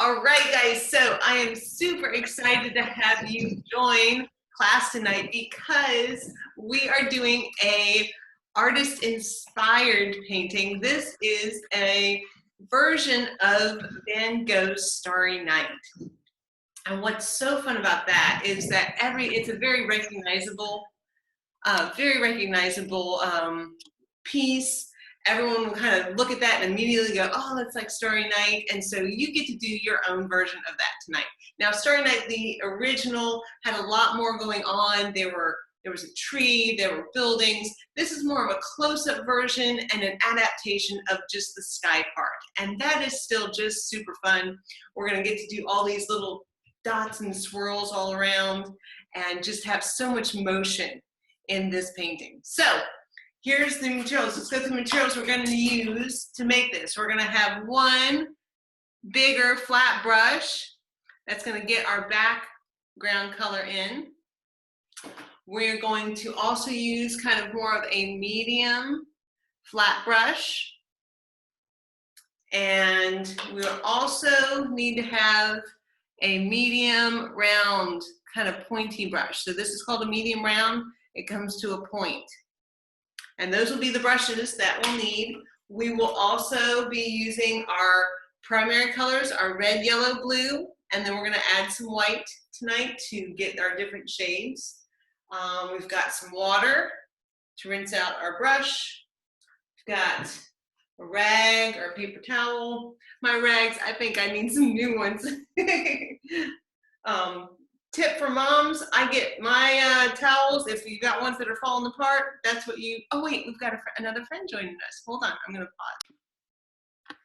All right, guys, so I am super excited to have you join class tonight because we are doing a artist-inspired painting. This is a version of Van Gogh's Starry Night. And what's so fun about that is that it's a very recognizable piece. Everyone will kind of look at that and immediately go, oh, that's like Starry Night. And so you get to do your own version of that tonight. Now, Starry Night, the original, had a lot more going on. There was a tree, there were buildings. This is more of a close-up version and an adaptation of just the sky part. And that is still just super fun. We're gonna get to do all these little dots and swirls all around and just have so much motion in this painting. So here's the materials. Let's go through the materials we're going to use to make this. We're going to have one bigger flat brush that's going to get our background color in. We're going to also use kind of more of a medium flat brush. And we'll also need to have a medium round kind of pointy brush. So this is called a medium round. It comes to a point. And those will be the brushes that we'll need. We will also be using our primary colors, our red, yellow, blue, and then we're gonna add some white tonight to get our different shades. We've got some water to rinse out our brush. We've got a rag or a paper towel. My rags, I think I need some new ones. Tip for moms, I get my towels, if you got ones that are falling apart, that's what you, oh wait, we've got another friend joining us. Hold on, I'm gonna pause.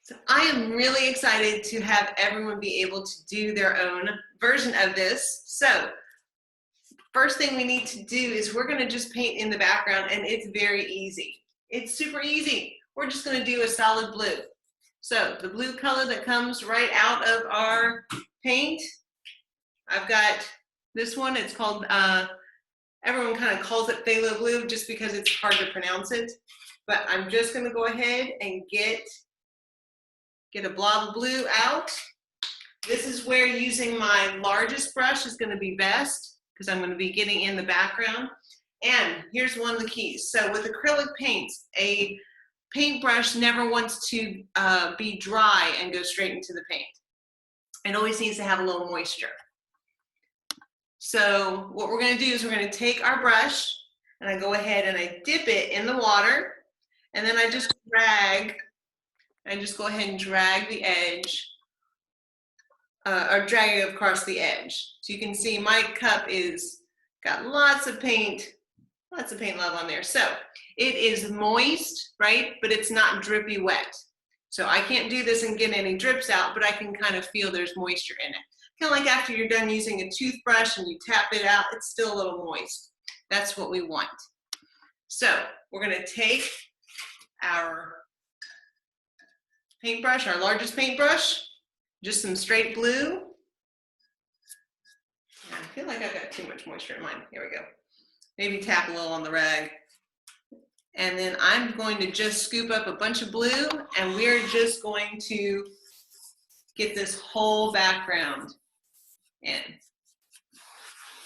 So I am really excited to have everyone be able to do their own version of this. So first thing we need to do is we're gonna just paint in the background, and it's very easy. It's super easy. We're just gonna do a solid blue. So the blue color that comes right out of our paint, I've got this one. It's called, everyone kind of calls it phthalo blue just because it's hard to pronounce it. But I'm just gonna go ahead and get a blob of blue out. This is where using my largest brush is gonna be best because I'm gonna be getting in the background. And here's one of the keys. So with acrylic paints, a paintbrush never wants to be dry and go straight into the paint. It always needs to have a little moisture. So what we're going to do is we're going to take our brush and I go ahead and I dip it in the water, and then I just go ahead and drag the edge, or drag it across the edge. So you can see my cup is got lots of paint love on there. So it is moist, right? But it's not drippy wet. So I can't do this and get any drips out, but I can kind of feel there's moisture in it. Kind of like after you're done using a toothbrush and you tap it out, it's still a little moist. That's what we want. So we're gonna take our paintbrush, our largest paintbrush, just some straight blue. I feel like I've got too much moisture in mine. Here we go. Maybe tap a little on the rag. And then I'm going to just scoop up a bunch of blue, and we're just going to get this whole background in.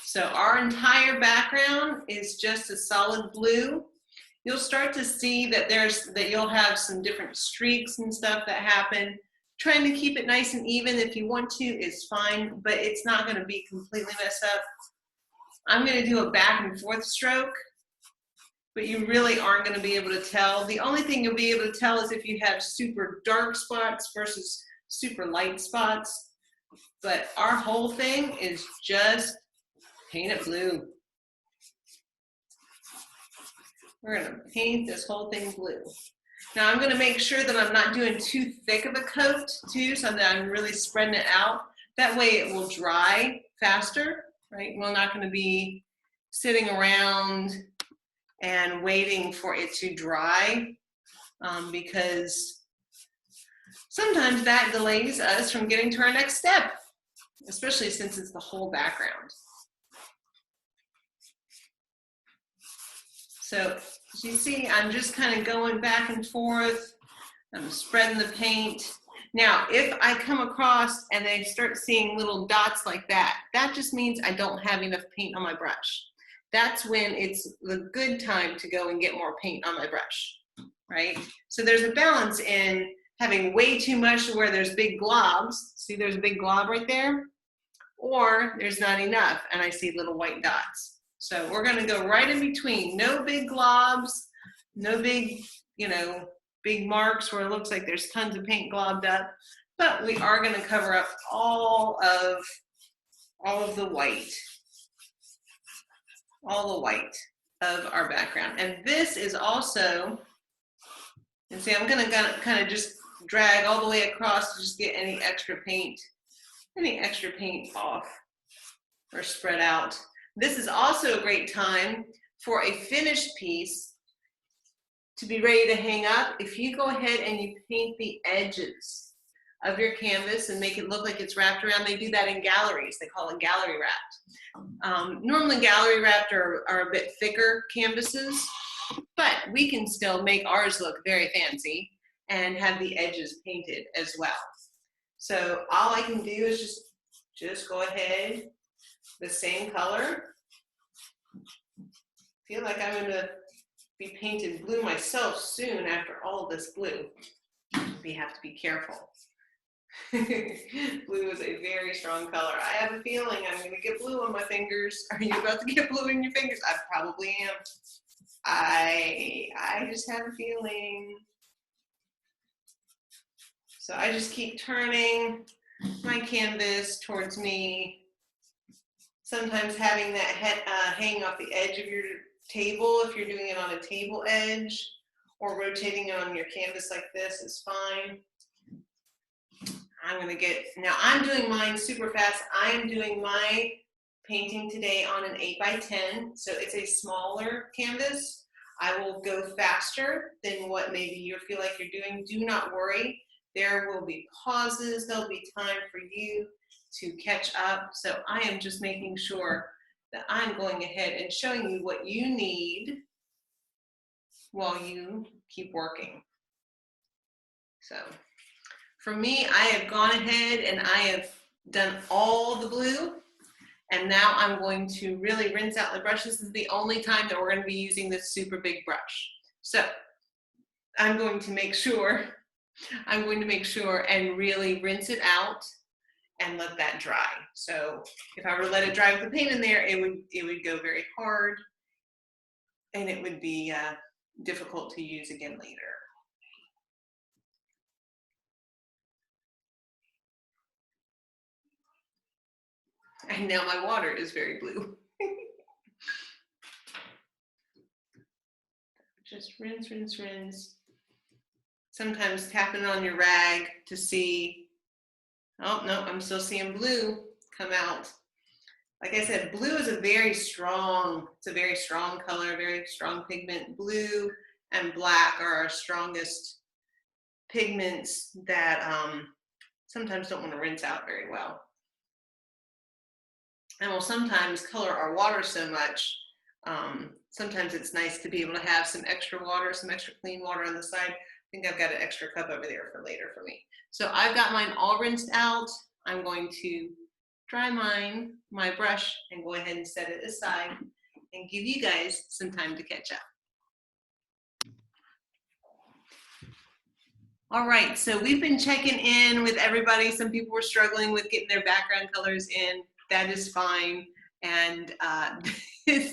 So our entire background is just a solid blue. You'll start to see that you'll have some different streaks and stuff that happen. Trying to keep it nice and even if you want to is fine, but it's not going to be completely messed up. I'm going to do a back and forth stroke, but you really aren't going to be able to tell. The only thing you'll be able to tell is if you have super dark spots versus super light spots. But our whole thing is just paint it blue. We're going to paint this whole thing blue. Now I'm going to make sure that I'm not doing too thick of a coat too, so that I'm really spreading it out. That way it will dry faster, right? We're not going to be sitting around and waiting for it to dry because sometimes that delays us from getting to our next step, especially since it's the whole background. So as you see, I'm just kind of going back and forth. I'm spreading the paint. Now, if I come across and I start seeing little dots like that, that just means I don't have enough paint on my brush. That's when it's the good time to go and get more paint on my brush, right? So there's a balance in having way too much where there's big globs. See, there's a big glob right there, or there's not enough and I see little white dots. So we're gonna go right in between. No big globs, no big, big marks where it looks like there's tons of paint globbed up, but we are gonna cover up all of the white, of our background. And this is also, and see, I'm gonna kind of just drag all the way across to just get any extra paint off or spread out. This is also a great time for a finished piece to be ready to hang up. If you go ahead and you paint the edges of your canvas and make it look like it's wrapped around, they do that in galleries. They call it gallery wrapped. Normally gallery wrapped are a bit thicker canvases, but we can still make ours look very fancy and have the edges painted as well. So all I can do is just go ahead, the same color. Feel like I'm gonna be painted blue myself soon after all of this blue. We have to be careful. Blue is a very strong color. I have a feeling I'm gonna get blue on my fingers. Are you about to get blue in your fingers? I probably am. I just have a feeling. So I just keep turning my canvas towards me. Sometimes having that hang off the edge of your table, if you're doing it on a table edge, or rotating it on your canvas like this is fine. Now I'm doing mine super fast. I am doing my painting today on an 8x10, so it's a smaller canvas. I will go faster than what maybe you feel like you're doing. Do not worry. There will be pauses. There'll be time for you to catch up. So I am just making sure that I'm going ahead and showing you what you need while you keep working. So for me, I have gone ahead and I have done all the blue. And now I'm going to really rinse out the brush. This is the only time that we're going to be using this super big brush. So I'm going to make sure and really rinse it out and let that dry. So if I were to let it dry with the paint in there, it would go very hard and it would be difficult to use again later. And now my water is very blue. Just rinse, rinse, rinse. Sometimes tapping on your rag to see, oh no, I'm still seeing blue come out. Like I said, blue is a very strong color, very strong pigment. Blue and black are our strongest pigments that sometimes don't want to rinse out very well. And will sometimes color our water so much, sometimes it's nice to be able to have some extra water, some extra clean water on the side. I think I've got an extra cup over there for later for me. So I've got mine all rinsed out. I'm going to dry my brush, and go ahead and set it aside and give you guys some time to catch up. All right, so we've been checking in with everybody. Some people were struggling with getting their background colors in. That is fine. And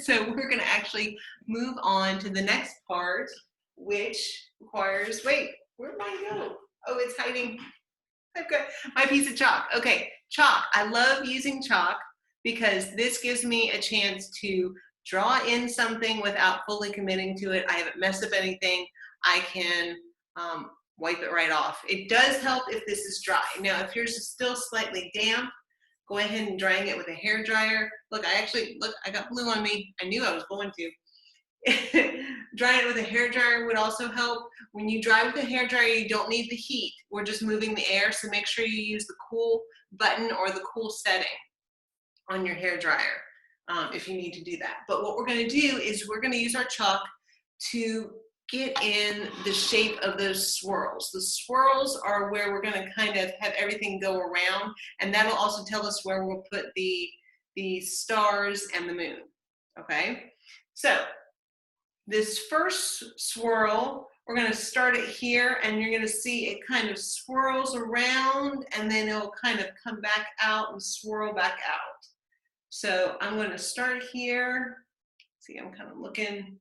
so we're gonna actually move on to the next part, which requires, wait, where'd mine go? Oh, it's hiding. I've got my piece of chalk. Okay, chalk. I love using chalk because this gives me a chance to draw in something without fully committing to it. I haven't messed up anything. I can wipe it right off. It does help if this is dry. Now, if yours is still slightly damp, go ahead and drying it with a hair dryer. Look, I got blue on me. I knew I was going to. Drying it with a hair dryer would also help. When you dry with a hair dryer, you don't need the heat. We're just moving the air, so make sure you use the cool button or the cool setting on your hair dryer if you need to do that. But what we're going to do is we're going to use our chalk to get in the shape of those swirls. The swirls are where we're gonna kind of have everything go around, and that'll also tell us where we'll put the stars and the moon, okay? So this first swirl, we're gonna start it here, and you're gonna see it kind of swirls around, and then it'll kind of come back out and swirl back out. So I'm gonna start here. See, I'm kind of looking.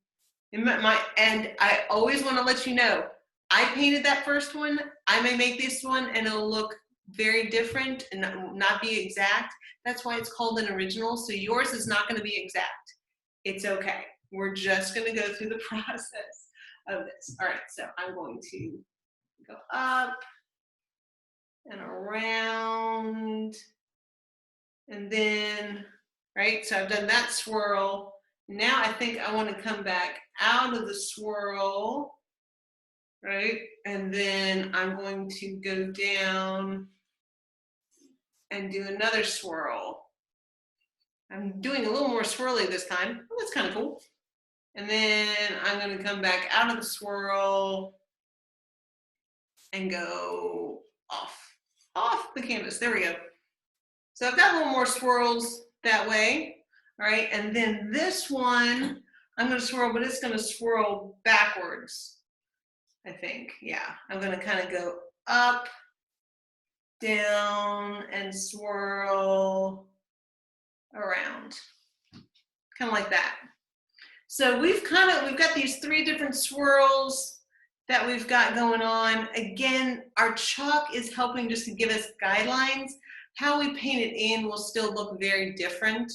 And I always want to let you know, I painted that first one. I may make this one and it'll look very different and not be exact. That's why it's called an original. So yours is not going to be exact. It's okay. We're just going to go through the process of this. All right, so I'm going to go up and around, and then, right, so I've done that swirl. Now I think I want to come back out of the swirl, right? And then I'm going to go down and do another swirl. I'm doing a little more swirly this time. Oh, that's kind of cool. And then I'm going to come back out of the swirl and go off the canvas. There we go. So I've got a little more swirls that way. All right, and then this one, I'm gonna swirl, but it's gonna swirl backwards, I think. Yeah, I'm gonna kind of go up, down, and swirl around, kind of like that. So we've got these 3 different swirls that we've got going on. Again, our chalk is helping just to give us guidelines. How we paint it in will still look very different.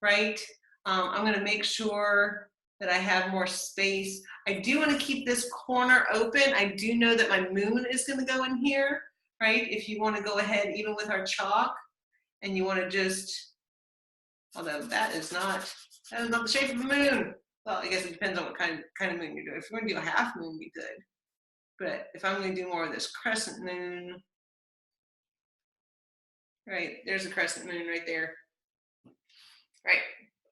Right? I'm going to make sure that I have more space. I do want to keep this corner open. I do know that my moon is going to go in here, right? If you want to go ahead, even with our chalk, and you want to just, although that is not the shape of a moon. Well, I guess it depends on what kind of moon you're doing. If you're going to do a half moon, be good. But if I'm going to do more of this crescent moon, right, there's a crescent moon right there. Right.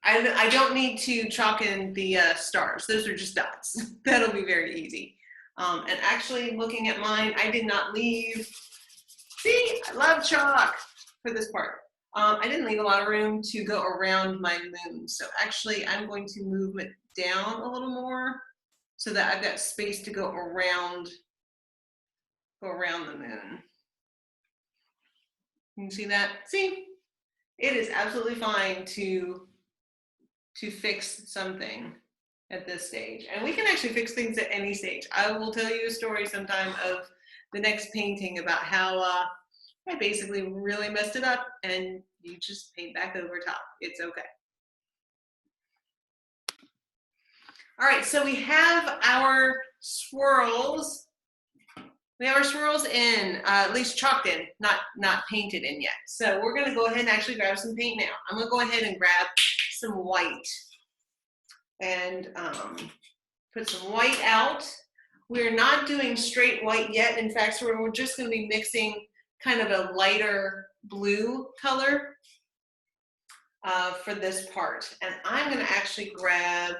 I don't need to chalk in the stars. Those are just dots. That'll be very easy. And actually, looking at mine, I did not leave. See, I love chalk for this part. I didn't leave a lot of room to go around my moon. So actually, I'm going to move it down a little more so that I've got space to go around the moon. You can see that? See? It is absolutely fine to fix something at this stage. And we can actually fix things at any stage. I will tell you a story sometime of the next painting about how I basically really messed it up and you just paint back over top. It's okay. All right, so we have our swirls. We have our swirls in, at least chalked in, not painted in yet. So we're gonna go ahead and actually grab some paint now. I'm gonna go ahead and grab some white and put some white out. We're not doing straight white yet. In fact, so we're just gonna be mixing kind of a lighter blue color for this part. And I'm gonna actually grab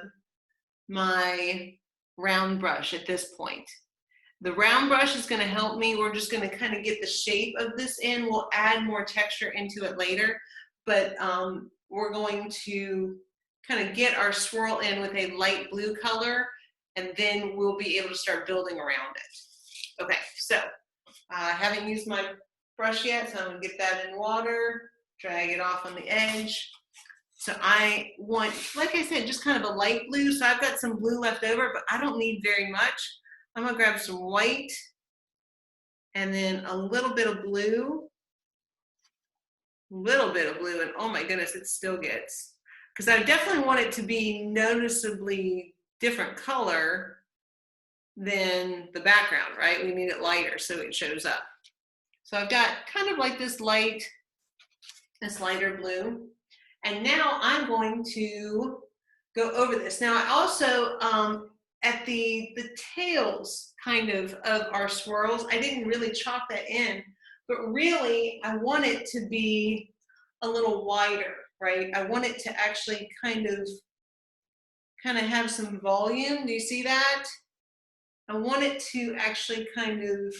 my round brush at this point. The round brush is going to help me. We're just going to kind of get the shape of this in. We'll add more texture into it later, but we're going to kind of get our swirl in with a light blue color, and then we'll be able to start building around it. Okay, so I haven't used my brush yet, so I'm going to get that in water, drag it off on the edge. So I want, like I said, just kind of a light blue. So I've got some blue left over, but I don't need very much. I'm gonna grab some white and then a little bit of blue, and oh my goodness, it still gets, because I definitely want it to be noticeably different color than the background, right? We need it lighter so it shows up. So I've got kind of like this lighter blue. And now I'm going to go over this. Now I also, at the tails kind of our swirls, I didn't really chalk that in, but really I want it to be a little wider, right? I want it to actually kind of have some volume. Do you see that? I want it to actually kind of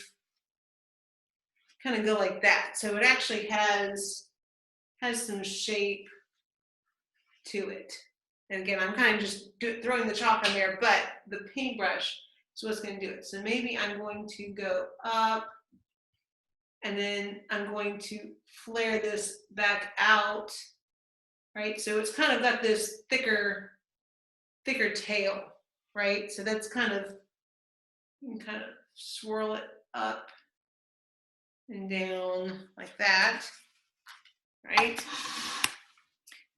go like that. So it actually has some shape to it. And again, I'm kind of just throwing the chalk on there, but the paintbrush is what's going to do it. So maybe I'm going to go up, and then I'm going to flare this back out, right? So it's kind of got this thicker tail, right? So that's kind of, you can kind of swirl it up and down like that, right?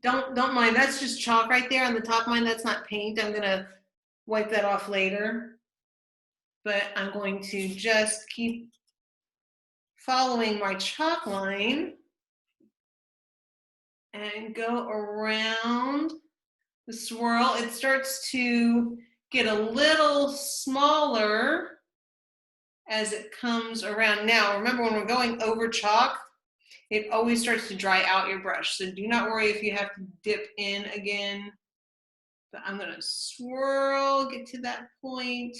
Don't mind, that's just chalk right there on the top of mine. That's not paint. I'm gonna wipe that off later. But I'm going to just keep following my chalk line and go around the swirl. It starts to get a little smaller as it comes around. Now, remember, when we're going over chalk, it always starts to dry out your brush. So do not worry if you have to dip in again. But I'm gonna swirl, get to that point,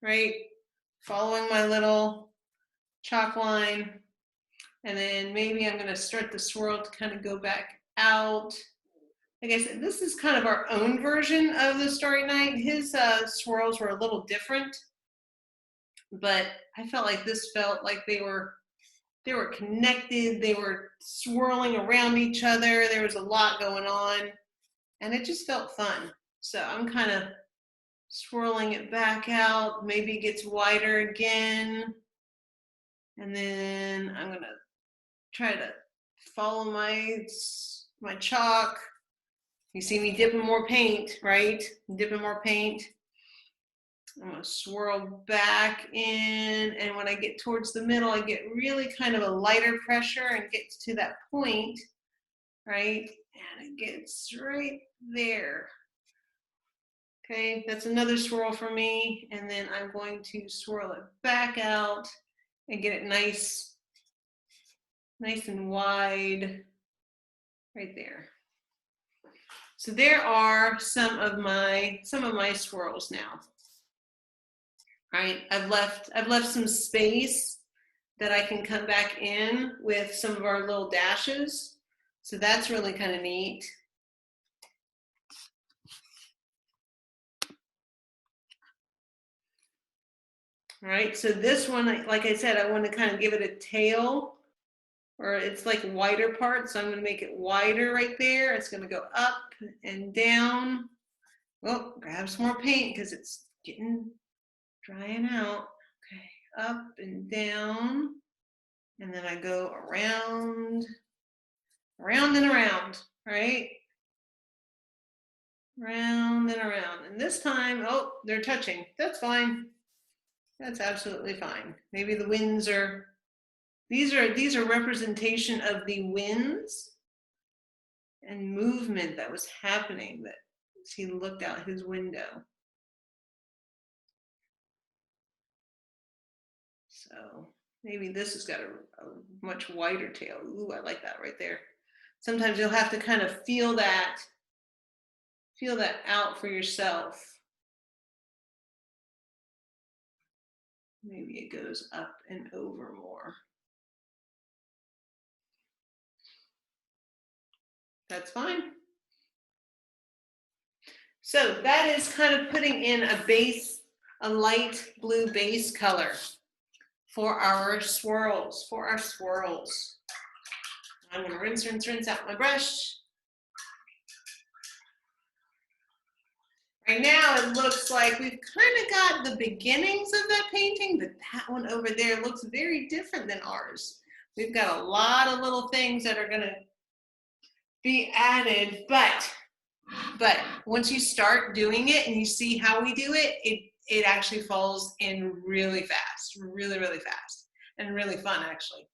right? Following my little chalk line. And then maybe I'm gonna start the swirl to kind of go back out. Like I said, this is kind of our own version of the Starry Night. His swirls were a little different, but I felt like this felt like they were connected. They were swirling around each other. There was a lot going on, and it just felt fun. So I'm kind of swirling it back out. Maybe it gets wider again. And then I'm gonna try to follow my chalk. You see me dipping more paint, right? Dipping more paint. I'm gonna swirl back in, and when I get towards the middle, I get really kind of a lighter pressure and gets to that point, right? And it gets right there. Okay, that's another swirl for me, and then I'm going to swirl it back out and get it nice and wide right there. So there are some of my swirls now. Right, I've left some space that I can come back in with some of our little dashes. So that's really kind of neat. All right, so this one, like I said, I want to kind of give it a tail, or it's like wider part, so I'm going to make it wider right there. It's going to go up and down. Well, grab some more paint because it's drying out. Okay, up and down, and then I go around and around, right? Round and around. And this time, oh, they're touching. That's fine. That's absolutely fine. Maybe the winds are, these are representation of the winds and movement that was happening that as he looked out his window. So maybe this has got a much wider tail. Ooh, I like that right there. Sometimes you'll have to kind of feel that out for yourself. Maybe it goes up and over more. That's fine. So that is kind of putting in a light blue base color for our swirls, I'm gonna rinse out my brush. Right now it looks like we've kind of got the beginnings of that painting, but that one over there looks very different than ours. We've got a lot of little things that are gonna be added, but once you start doing it and you see how we do it, it actually falls in really fast, really fast, and really fun actually.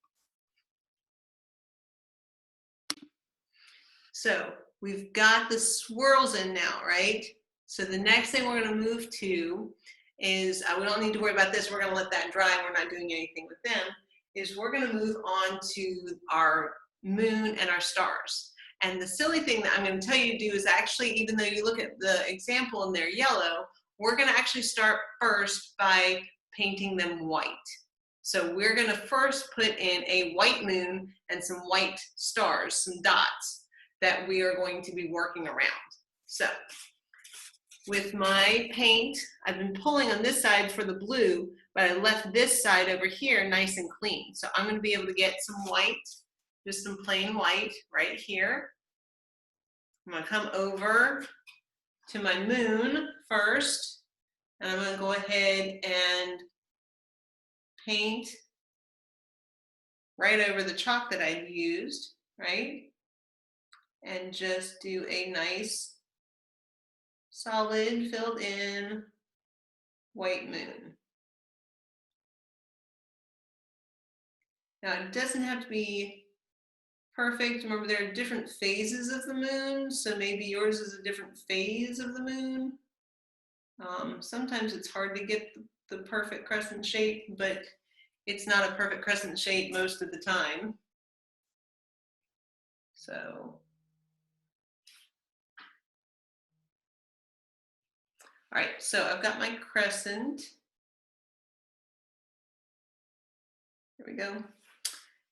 So we've got the swirls in now, right? So the next thing we're going to move to is, we don't need to worry about this, we're going to let that dry and we're not doing anything with them, is we're going to move on to our moon and our stars. And the silly thing that I'm going to tell you to do is actually, even though you look at the example and they're yellow, we're gonna actually start first by painting them white. So we're gonna first put in a white moon and some white stars, some dots that we are going to be working around. So with my paint, I've been pulling on this side for the blue, but I left this side over here nice and clean. So I'm gonna be able to get some white, just some plain white right here. I'm gonna come over to my moon first, and I'm gonna go ahead and paint right over the chalk that I've used, right? And just do a nice, solid, filled in white moon. Now it doesn't have to be perfect. Remember, there are different phases of the moon, so maybe yours is a different phase of the moon. Sometimes it's hard to get the perfect crescent shape, but it's not a perfect crescent shape most of the time. So, all right, so I've got my crescent. There we go.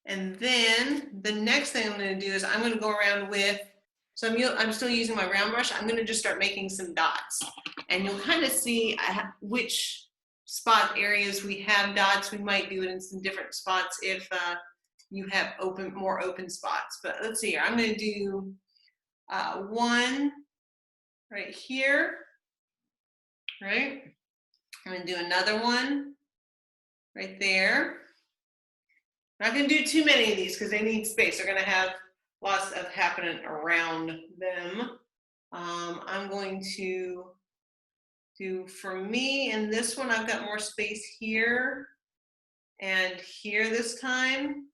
And then the next thing I'm going to do is I'm going to go around with, so I'm still using my round brush. I'm going to just start making some dots. And you'll kind of see which spot areas we have dots. We might do it in some different spots if you have more open spots. But let's see here. I'm going to do one right here, right? I'm going to do another one right there. I'm not going to do too many of these because they need space. They're going to have lots of happening around them. I'm going to do, for me, in this one, I've got more space here and here this time.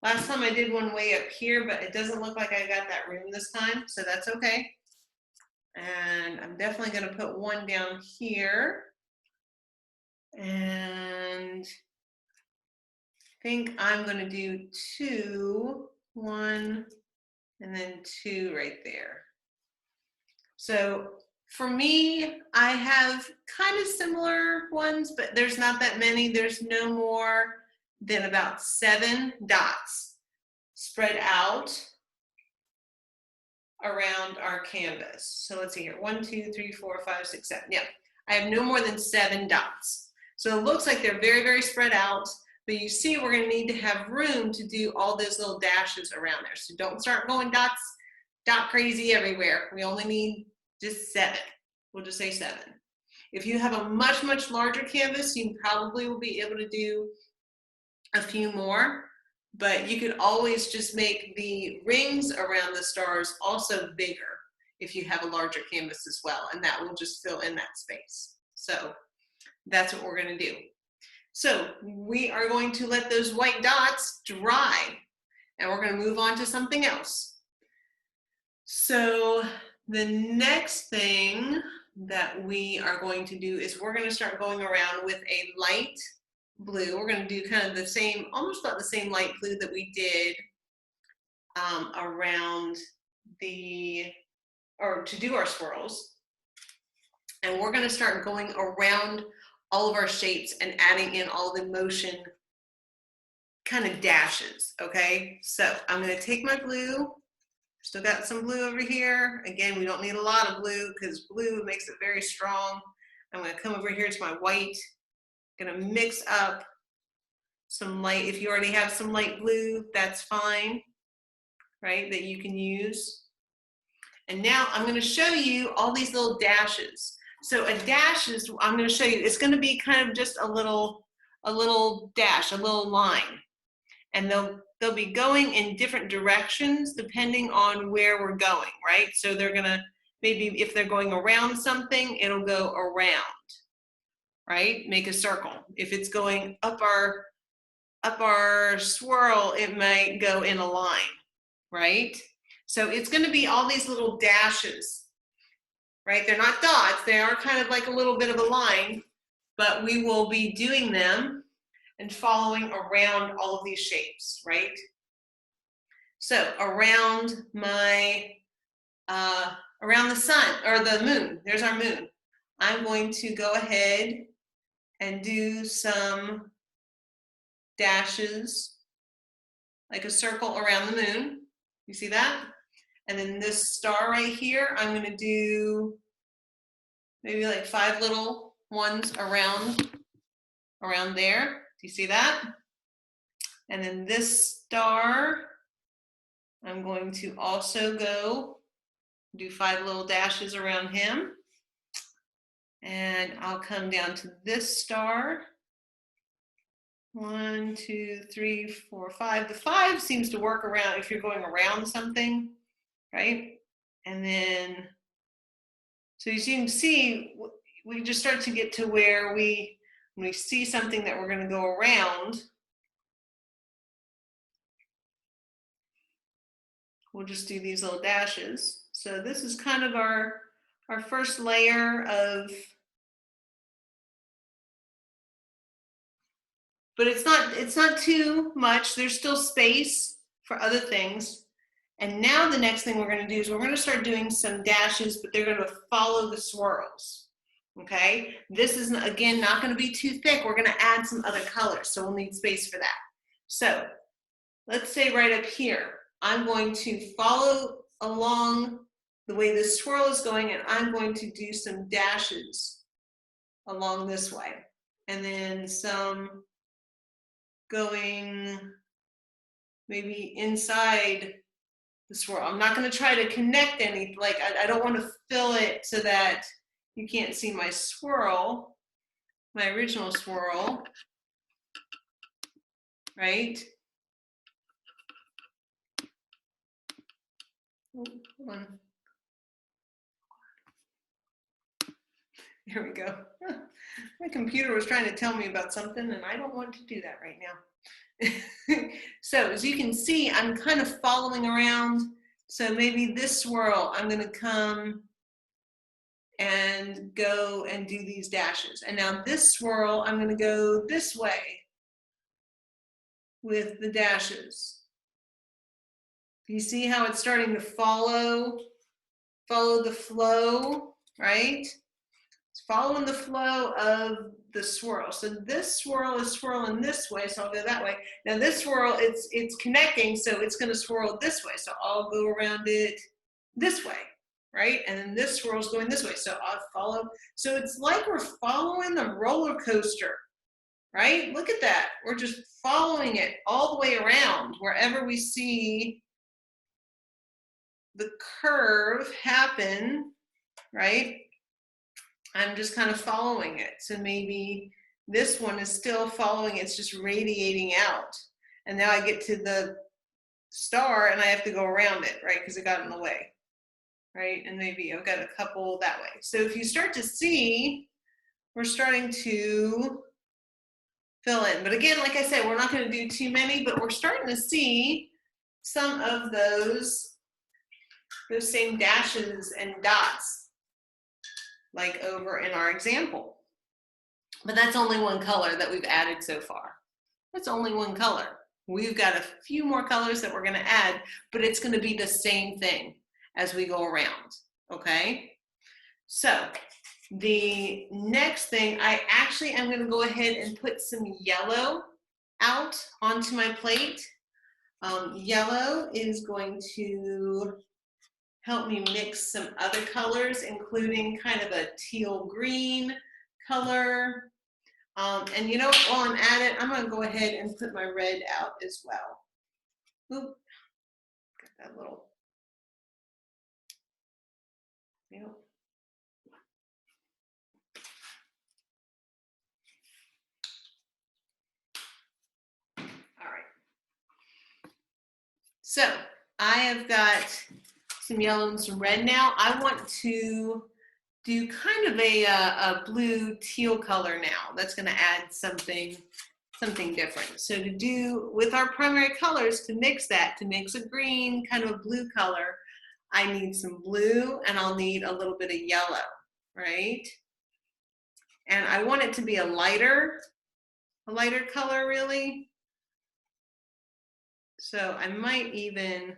Last time I did one way up here, but it doesn't look like I got that room this time, so that's okay. And I'm definitely going to put one down here. And I think I'm going to do two, one, and then two right there. So for me, I have kind of similar ones, but there's not that many. There's no more than about 7 dots spread out around our canvas. So let's see here, 1, 2, 3, 4, 5, 6, 7. Yeah, I have no more than 7 dots. So it looks like they're very, very spread out, but you see we're going to need to have room to do all those little dashes around there. So don't start going dot crazy everywhere. We only need just 7. We'll just say 7. If you have a much, much larger canvas, you probably will be able to do a few more, but you could always just make the rings around the stars also bigger if you have a larger canvas as well, and that will just fill in that space. So that's what we're going to do. So we are going to let those white dots dry, and we're going to move on to something else. So the next thing that we are going to do is we're going to start going around with a light blue. We're going to do kind of the same, almost about the same light blue that we did around to do our swirls. And we're going to start going around all of our shapes and adding in all the motion kind of dashes, okay? So I'm going to take my blue. Still got some blue over here. Again, we don't need a lot of blue because blue makes it very strong. I'm going to come over here to my white. I'm going to mix up some light. If you already have some light blue, that's fine, right, that you can use. And now I'm going to show you all these little dashes. So a dash is, I'm going to show you, it's going to be kind of just a little dash, a little line. And they'll be going in different directions depending on where we're going, right? So they're going to, maybe if they're going around something, it'll go around, right? Make a circle. If it's going up our swirl, it might go in a line, right? So it's going to be all these little dashes, right? They're not dots. They are kind of like a little bit of a line, but we will be doing them and following around all of these shapes, right? So around my, around the sun, or the moon, there's our moon. I'm going to go ahead and do some dashes, like a circle around the moon. You see that? And then this star right here, I'm going to do maybe like 5 little ones around there. Do you see that? And then this star, I'm going to also go do 5 little dashes around him. And I'll come down to this star. 1, 2, 3, 4, 5. The 5 seems to work around if you're going around something, right? And then, so as you can see, we just start to get to where when we see something that we're going to go around, we'll just do these little dashes. So this is kind of our first layer of, but it's not too much. There's still space for other things. And now the next thing we're going to do is we're going to start doing some dashes, but they're going to follow the swirls. Okay, this is again not going to be too thick. We're going to add some other colors, so we'll need space for that. So let's say right up here, I'm going to follow along the way this swirl is going, and I'm going to do some dashes along this way, and then some going maybe inside the swirl. I'm not going to try to connect any, like I don't want to fill it so that you can't see my swirl, my original swirl, right? Oh, hold on. There we go. My computer was trying to tell me about something and I don't want to do that right now. So as you can see, I'm kind of following around. So maybe this swirl, I'm going to come and go and do these dashes. And now this swirl, I'm going to go this way with the dashes. Do you see how it's starting to follow the flow, right? It's following the flow of the swirl. So this swirl is swirling this way, so I'll go that way. Now this swirl, it's connecting, so it's going to swirl this way. So I'll go around it this way, right? And then this swirl is going this way, so I'll follow. So it's like we're following the roller coaster, right? Look at that. We're just following it all the way around wherever we see the curve happen, right? I'm just kind of following it. So maybe this one is still following, it's just radiating out. And now I get to the star and I have to go around it, right? Because it got in the way, right? And maybe I've got a couple that way. So if you start to see, we're starting to fill in. But again, like I said, we're not going to do too many, but we're starting to see some of those same dashes and dots, like over in our example. But that's only one color that we've added so far. That's only one color. We've got a few more colors that we're going to add, but it's going to be the same thing as we go around, okay? So the next thing, I actually am going to go ahead and put some yellow out onto my plate. Yellow is going to help me mix some other colors, including kind of a teal green color. And you know what, while I'm at it, I'm going to go ahead and put my red out as well. Oop, got that little, yep. All right. So I have got some yellow and some red now. I want to do kind of a blue teal color now. That's going to add something different. So to do with our primary colors, to mix that, to mix a green kind of blue color, I need some blue and I'll need a little bit of yellow, right? And I want it to be a lighter color really. So I might even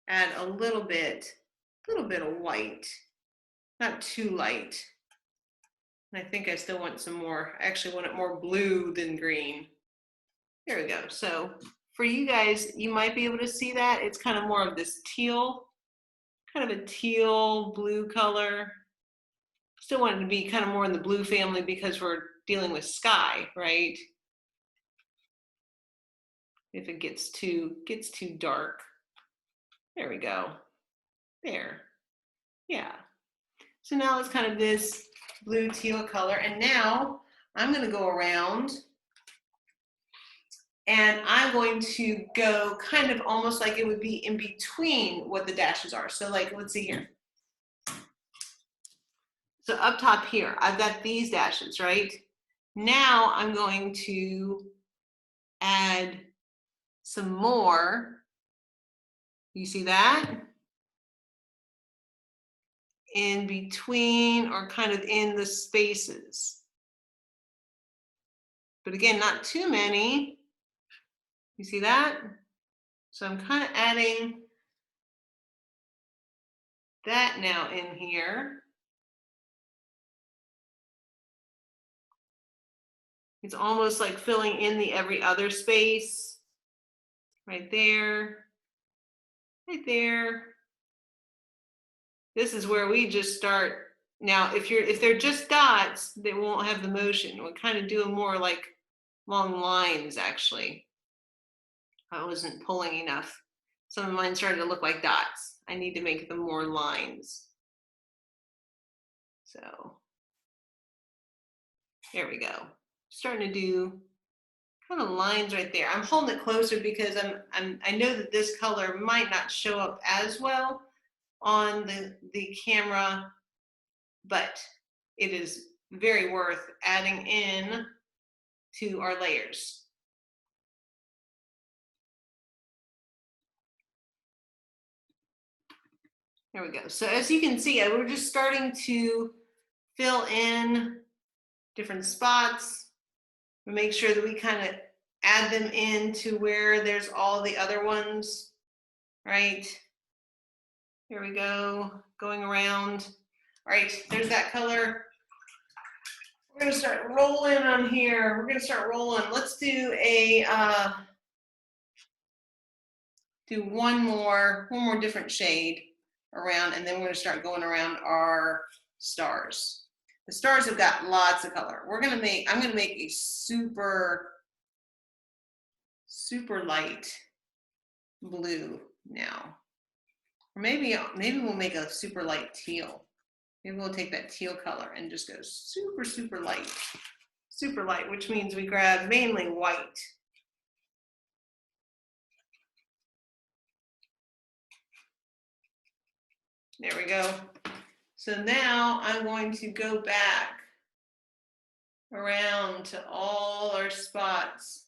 add a little bit of white, not too light. And I think I still want some more. I actually want it more blue than green. There we go. So for you guys, you might be able to see that. It's kind of more of this teal, kind of a teal blue color. Still want it to be kind of more in the blue family because we're dealing with sky, right? If it gets too dark. There we go. There. Yeah. So now it's kind of this blue teal color. And now I'm going to go around and I'm going to go kind of almost like it would be in between what the dashes are. So like, let's see here. So up top here, I've got these dashes, right? Now I'm going to add some more. You see that? In between or kind of in the spaces. But again, not too many. You see that? So I'm kind of adding that now in here. It's almost like filling in the every other space. Right there. Right there. This is where we just start. Now, if they're just dots, they won't have the motion. We're kind of doing more like long lines, actually. I wasn't pulling enough. Some of mine started to look like dots. I need to make them more lines. So there we go. Starting to do kind of lines right there. I'm holding it closer because I know that this color might not show up as well on the camera, but it is very worth adding in to our layers. There we go. So as you can see, we're just starting to fill in different spots. We make sure that we kind of add them into where there's all the other ones, right? Here we go, going around. All right, there's that color. We're gonna start rolling on here. We're gonna start rolling. Let's do a one more different shade around, and then we're gonna start going around our stars. The stars have got lots of color. I'm gonna make a super light blue now. Or maybe we'll make a super light teal. Maybe we'll take that teal color and just go super light, which means we grab mainly white. There we go. So now I'm going to go back around to all our spots.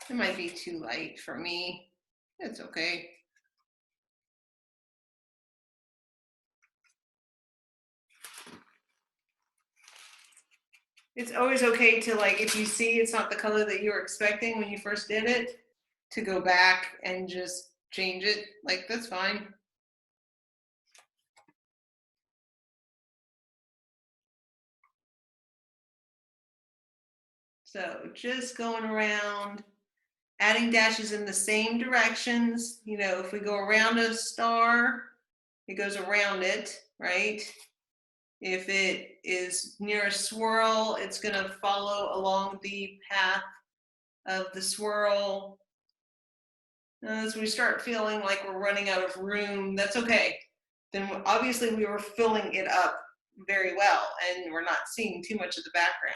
It might be too light for me. It's okay. It's always okay to, like, if you see it's not the color that you were expecting when you first did it, to go back and just change it. Like, that's fine. So just going around, adding dashes in the same directions. You know, if we go around a star, it goes around it, right? If it is near a swirl, it's going to follow along the path of the swirl. As we start feeling like we're running out of room, that's okay. Then obviously we were filling it up very well and we're not seeing too much of the background.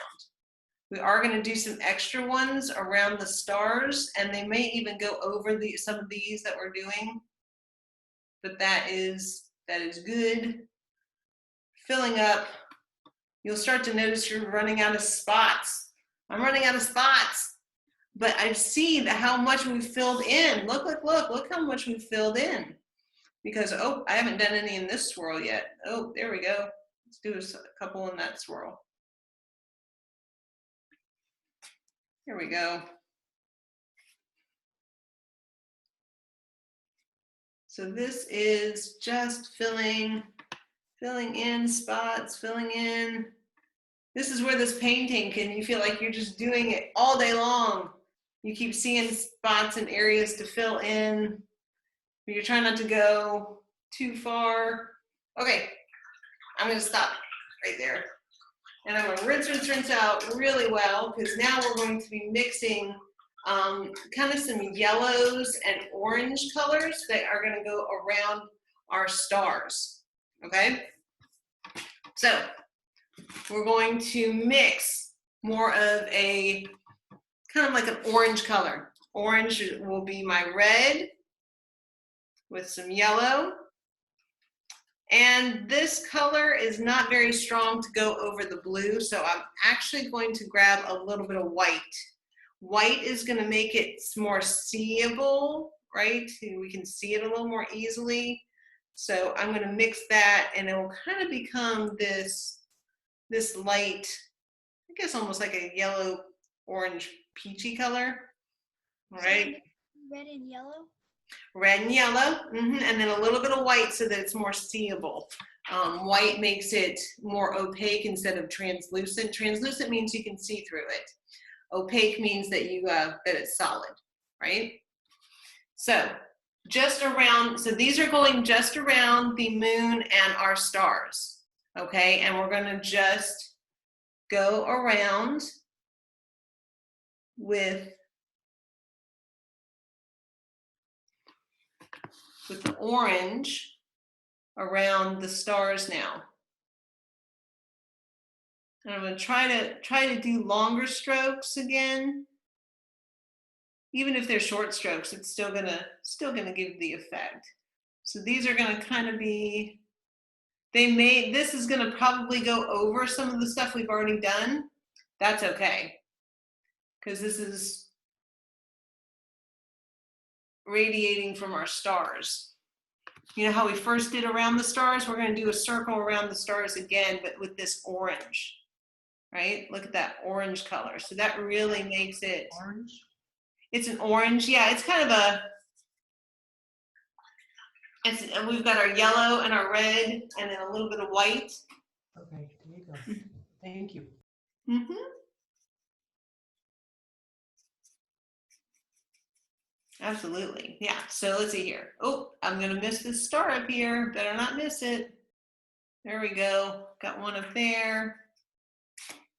We are going to do some extra ones around the stars, and they may even go over some of these that we're doing, but that is good. Filling up, you'll start to notice you're running out of spots. I'm running out of spots, but I see how much we've filled in. Look how much we've filled in. Because, oh, I haven't done any in this swirl yet. Oh, there we go. Let's do a couple in that swirl. Here we go. So this is just filling in spots, filling in This is where this painting can, you feel like you're just doing it all day long. You keep seeing spots and areas to fill in. But you're trying not to go too far. Okay, I'm gonna stop right there. And I'm gonna rinse out really well, because now we're going to be mixing kind of some yellows and orange colors that are gonna go around our stars, okay? So we're going to mix more of a, kind of like an orange color. Orange will be my red with some yellow. And this color is not very strong to go over the blue, so I'm actually going to grab a little bit of white. White is going to make it more seeable, right? We can see it a little more easily. So I'm going to mix that, and it will kind of become this light, I guess almost like a yellow, orange, peachy color, right? Red and yellow? Red and yellow, and then a little bit of white so that it's more seeable. White makes it more opaque instead of translucent. Translucent means you can see through it. Opaque means that that it's solid, right? So just around, so these are going just around the moon and our stars, okay? And we're gonna just go around with the orange around the stars now. And I'm going to try to do longer strokes again. Even if they're short strokes, it's still gonna give the effect. So these are going to kind of be, this is going to probably go over some of the stuff we've already done. That's okay, because this is radiating from our stars. You know how we first did around the stars? We're going to do a circle around the stars again, but with this orange, right? Look at that orange color. So that really makes it orange. It's an orange. Yeah, it's kind of a, we've got our yellow and our red and then a little bit of white. Okay, there you go. Thank you. Mm-hmm. Absolutely. Yeah. So let's see here. Oh, I'm going to miss this star up here. Better not miss it. There we go. Got one up there.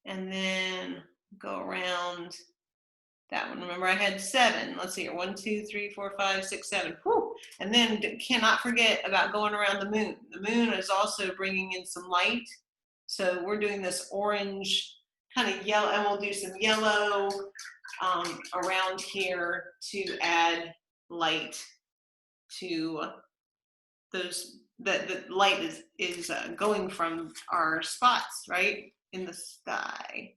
And then go around that one. Remember, I had 7. Let's see here. 1, 2, 3, 4, 5, 6, 7. Whew. And then cannot forget about going around the moon. The moon is also bringing in some light. So we're doing this orange, kind of yellow, and we'll do some yellow around here to add light to those. The light is going from our spots, right, in the sky.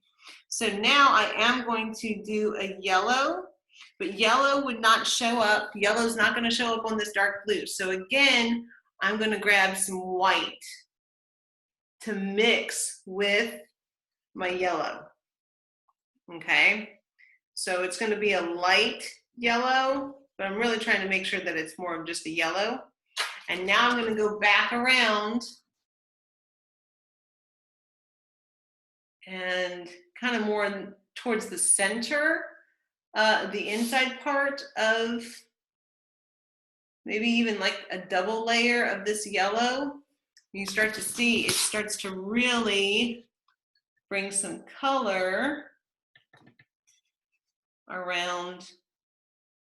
So now I am going to do a yellow, but yellow would not show up. Yellow's not going to show up on this dark blue. So again, I'm going to grab some white to mix with my yellow. Okay, so it's going to be a light yellow, but I'm really trying to make sure that it's more of just a yellow. And now I'm going to go back around and kind of more towards the center, the inside part of maybe even like a double layer of this yellow. You start to see it starts to really bring some color around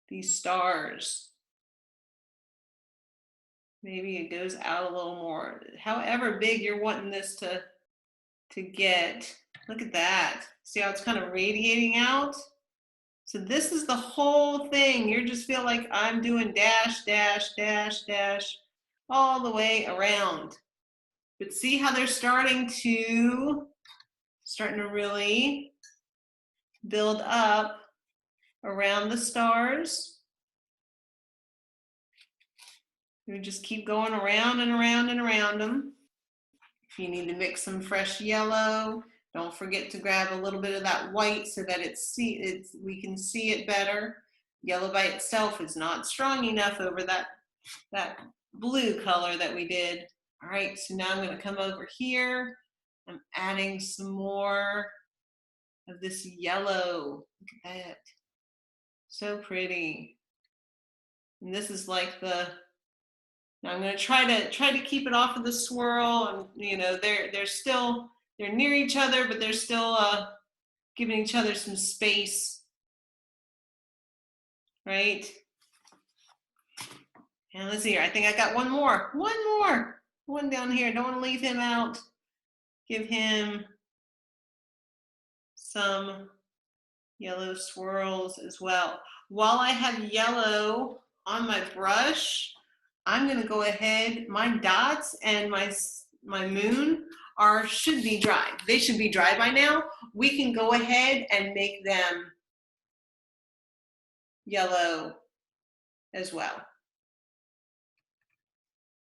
these stars. Maybe it goes out a little more. However big you're wanting this to get. Look at that. See how it's kind of radiating out? So this is the whole thing. You just feel like I'm doing dash, dash, dash, dash all the way around. But see how they're starting to really build up around the stars. You just keep going around and around and around them. If you need to mix some fresh yellow, don't forget to grab a little bit of that white so that we can see it better. Yellow by itself is not strong enough over that blue color that we did. All right, so now I'm going to come over here I'm adding some more of this yellow. Look at that. So pretty. And this is like the, now I'm going to try to keep it off of the swirl, and you know, they're near each other, but they're still giving each other some space, right? And let's see here. I think I got one more. One down here. Don't want to leave him out. Give him some yellow swirls as well. While I have yellow on my brush, I'm going to go ahead. My dots and my moon should be dry. They should be dry by now. We can go ahead and make them yellow as well.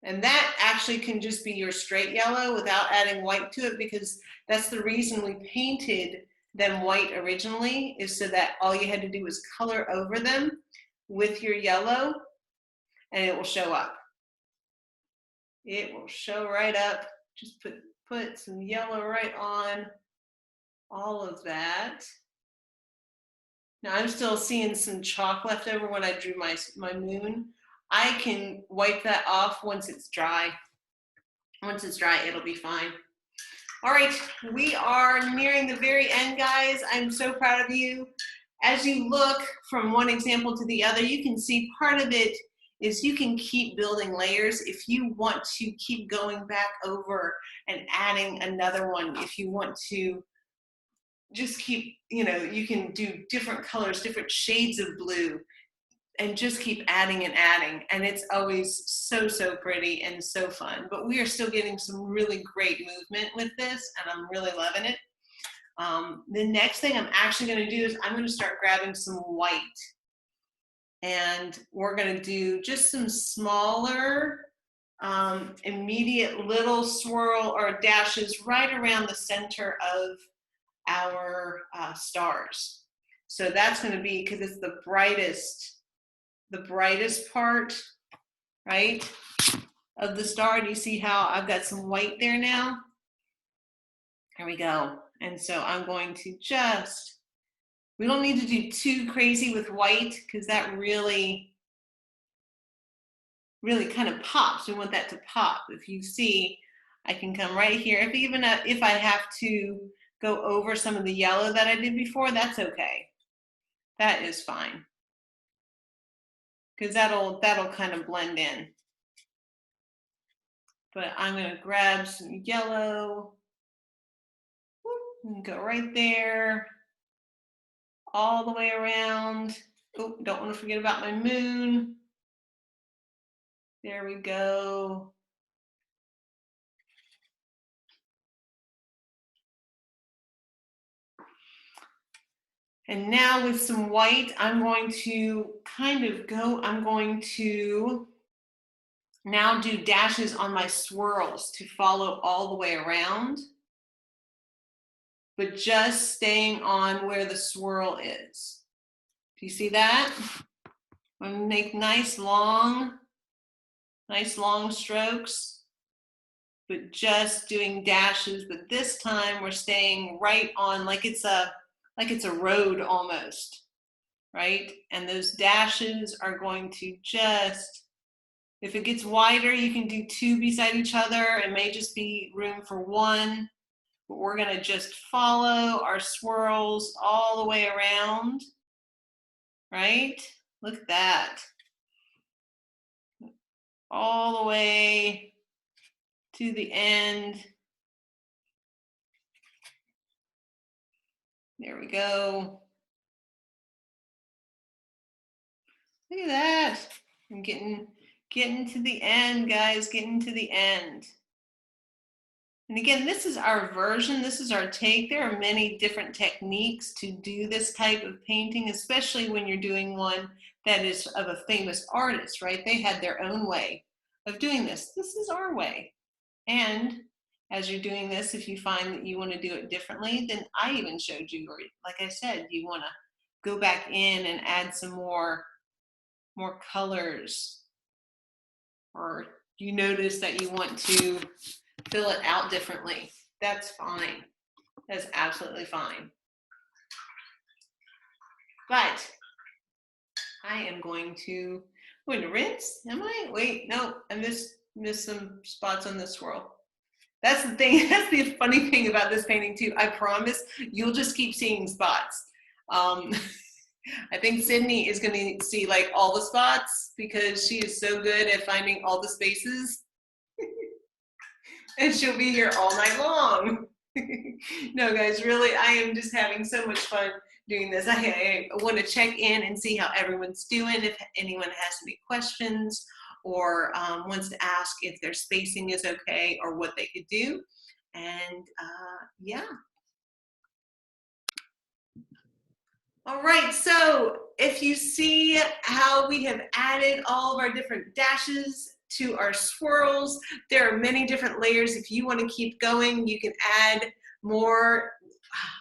And that actually can just be your straight yellow without adding white to it, because that's the reason we painted them white originally, is so that all you had to do was color over them with your yellow and it will show up. It will show right up. Just put some yellow right on all of that. Now I'm still seeing some chalk left over when I drew my moon. I can wipe that off once it's dry. Once it's dry, it'll be fine. All right, we are nearing the very end, guys. I'm so proud of you. As you look from one example to the other, you can see part of it is you can keep building layers if you want to keep going back over and adding another one. If you want to just keep, you know, you can do different colors, different shades of blue, and just keep adding and adding. And it's always so, so pretty and so fun. But we are still getting some really great movement with this, and I'm really loving it. The next thing I'm actually going to do is I'm going to start grabbing some white. And we're going to do just some smaller, immediate little swirl or dashes right around the center of our stars. So that's going to be, because it's the brightest part, right, of the star. Do you see how I've got some white there now? There we go. And so I'm going to just, we don't need to do too crazy with white, because that really kind of pops. We want that to pop. If you see, I can come right here. If I have to go over some of the yellow that I did before, that's okay. That is fine, because that'll kind of blend in. But I'm going to grab some yellow and go right there, all the way around. Oh, don't want to forget about my moon. There we go. And now with some white, I'm going to now do dashes on my swirls to follow all the way around, but just staying on where the swirl is. Do you see that? I'm gonna make nice long strokes, but just doing dashes. But this time we're staying right on, like it's a road almost, right? And those dashes are going to just, if it gets wider, you can do two beside each other. It may just be room for one, but we're going to just follow our swirls all the way around, right? Look at that. All the way to the end. There we go. Look at that. I'm getting to the end, guys, getting to the end. And again, this is our version, this is our take. There are many different techniques to do this type of painting, especially when you're doing one that is of a famous artist, right? They had their own way of doing this. This is our way. And as you're doing this, if you find that you want to do it differently, then I even showed you, or like I said, you want to go back in and add some more colors, or you notice that you want to fill it out differently. That's fine. That's absolutely fine. But I am going to rinse. Am I? Wait, no, I missed some spots on this swirl. That's the thing. That's the funny thing about this painting too. I promise you'll just keep seeing spots. I think Sydney is going to see like all the spots because she is so good at finding all the spaces. And she'll be here all night long. No, guys, really, I am just having so much fun doing this. I want to check in and see how everyone's doing, if anyone has any questions or wants to ask if their spacing is okay or what they could do. And yeah. All right, so if you see how we have added all of our different dashes to our swirls, there are many different layers. If you want to keep going, you can add more.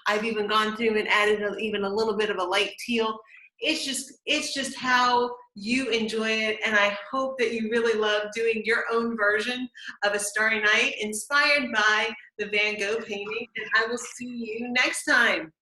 I've even gone through and added even a little bit of a light teal. It's just how you enjoy it, and I hope that you really love doing your own version of a Starry Night inspired by the Van Gogh painting, and I will see you next time.